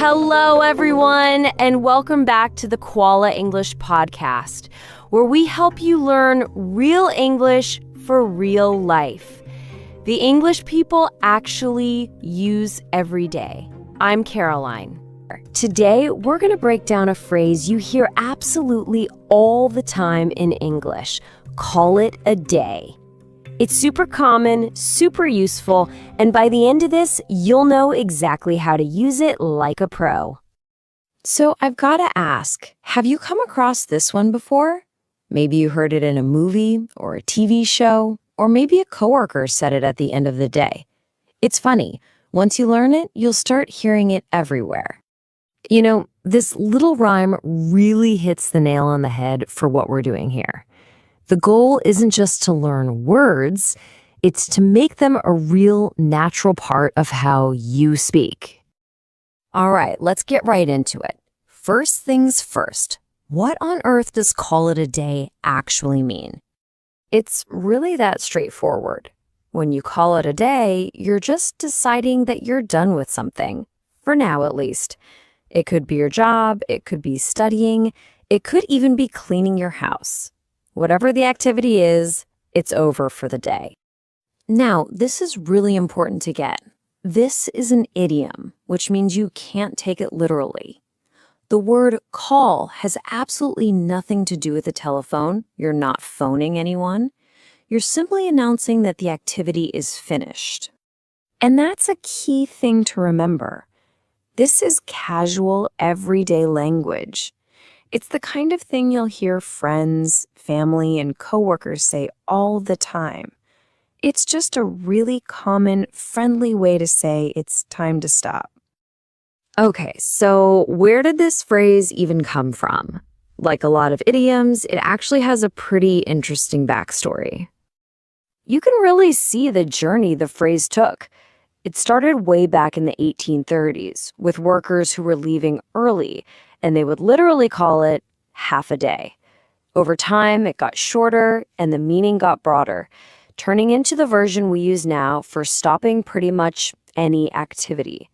Hello, everyone, and welcome back to the Koala English Podcast, where we help you learn real English for real life. The English people actually use every day. I'm Caroline. Today, we're going to break down a phrase you hear absolutely all the time in English. Call it a day. It's super common, super useful, and by the end of this, you'll know exactly how to use it like a pro. So I've got to ask, have you come across this one before? Maybe you heard it in a movie or a TV show, or maybe a coworker said it at the end of the day. It's funny. Once you learn it, you'll start hearing it everywhere. You know, this little rhyme really hits the nail on the head for what we're doing here. The goal isn't just to learn words, it's to make them a real natural part of how you speak. All right, let's get right into it. First things first, what on earth does call it a day actually mean? It's really that straightforward. When you call it a day, you're just deciding that you're done with something, for now at least. It could be your job, it could be studying, it could even be cleaning your house. Whatever the activity is, it's over for the day. Now, this is really important to get. This is an idiom, which means you can't take it literally. The word call has absolutely nothing to do with the telephone. You're not phoning anyone. You're simply announcing that the activity is finished. And that's a key thing to remember. This is casual, everyday language. It's the kind of thing you'll hear friends, family, and coworkers say all the time. It's just a really common, friendly way to say it's time to stop. Okay, so where did this phrase even come from? Like a lot of idioms, it actually has a pretty interesting backstory. You can really see the journey the phrase took. It started way back in the 1830s with workers who were leaving early, and they would literally call it half a day. Over time, it got shorter and the meaning got broader, turning into the version we use now for stopping pretty much any activity.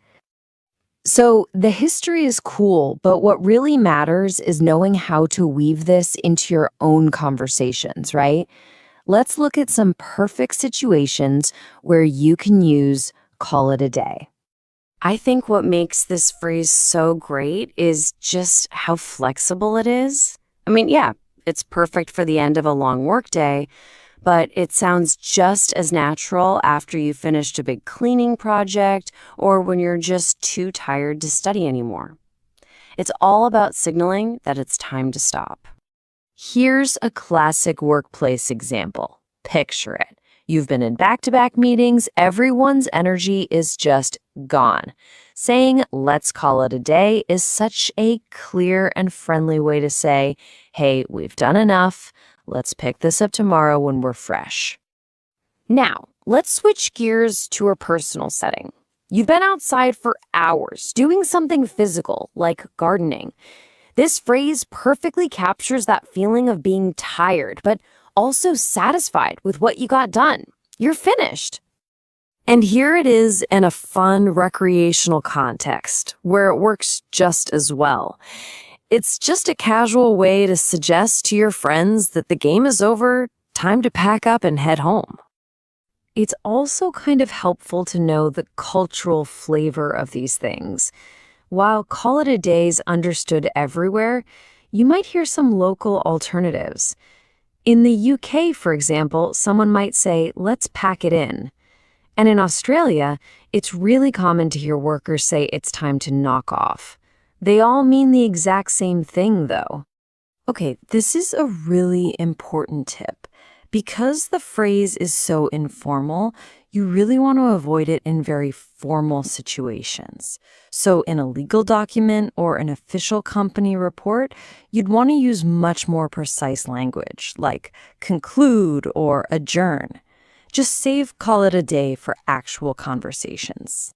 So the history is cool, but what really matters is knowing how to weave this into your own conversations, right? Let's look at some perfect situations where you can use call it a day. I think what makes this phrase so great is just how flexible it is. I mean, yeah, it's perfect for the end of a long workday, but it sounds just as natural after you finished a big cleaning project or when you're just too tired to study anymore. It's all about signaling that it's time to stop. Here's a classic workplace example. Picture it. You've been in back-to-back meetings, everyone's energy is just gone. Saying, let's call it a day is such a clear and friendly way to say, hey, we've done enough. Let's pick this up tomorrow when we're fresh. Now, let's switch gears to a personal setting. You've been outside for hours doing something physical, like gardening. This phrase perfectly captures that feeling of being tired, but also satisfied with what you got done. You're finished. And here it is in a fun recreational context where it works just as well. It's just a casual way to suggest to your friends that the game is over, time to pack up and head home. It's also kind of helpful to know the cultural flavor of these things. While call it a day is understood everywhere, you might hear some local alternatives. In the UK, for example, someone might say, let's pack it in. And in Australia, it's really common to hear workers say it's time to knock off. They all mean the exact same thing, though. Okay, this is a really important tip. Because the phrase is so informal, you really want to avoid it in very formal situations. So in a legal document or an official company report, you'd want to use much more precise language, like conclude or adjourn. Just save call it a day for actual conversations.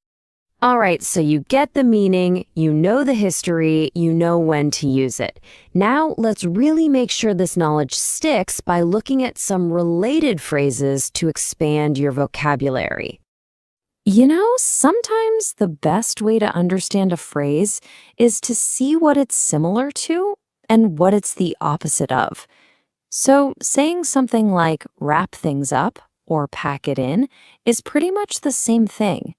All right, so you get the meaning, you know the history, you know when to use it. Now let's really make sure this knowledge sticks by looking at some related phrases to expand your vocabulary. Sometimes the best way to understand a phrase is to see what it's similar to and what it's the opposite of. So, saying something like wrap things up or pack it in is pretty much the same thing.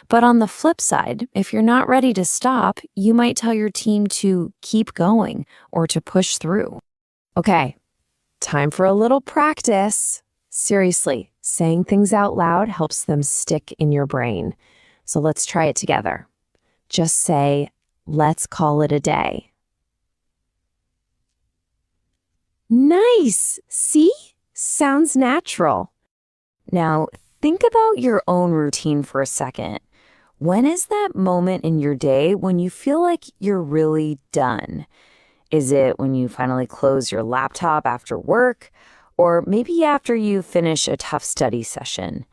But on the flip side, if you're not ready to stop, you might tell your team to keep going or to push through. Okay, time for a little practice. Seriously, saying things out loud helps them stick in your brain. So let's try it together. Just say, let's call it a day. Nice! See? Sounds natural. Now, think about your own routine for a second. When is that moment in your day when you feel like you're really done? Is it when you finally close your laptop after work? Or maybe after you finish a tough study session?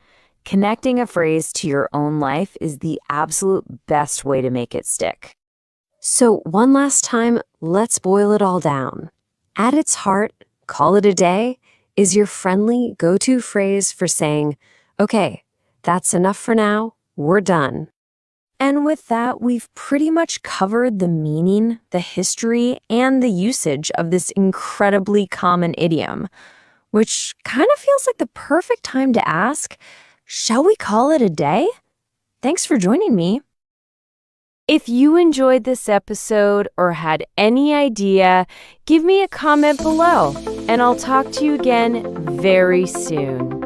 Connecting a phrase to your own life is the absolute best way to make it stick. So one last time, let's boil it all down. At its heart, call it a day is your friendly go-to phrase for saying, okay, that's enough for now, we're done. And with that, we've pretty much covered the meaning, the history, and the usage of this incredibly common idiom, which kind of feels like the perfect time to ask, shall we call it a day? Thanks for joining me. If you enjoyed this episode or had any idea, give me a comment below, and I'll talk to you again very soon.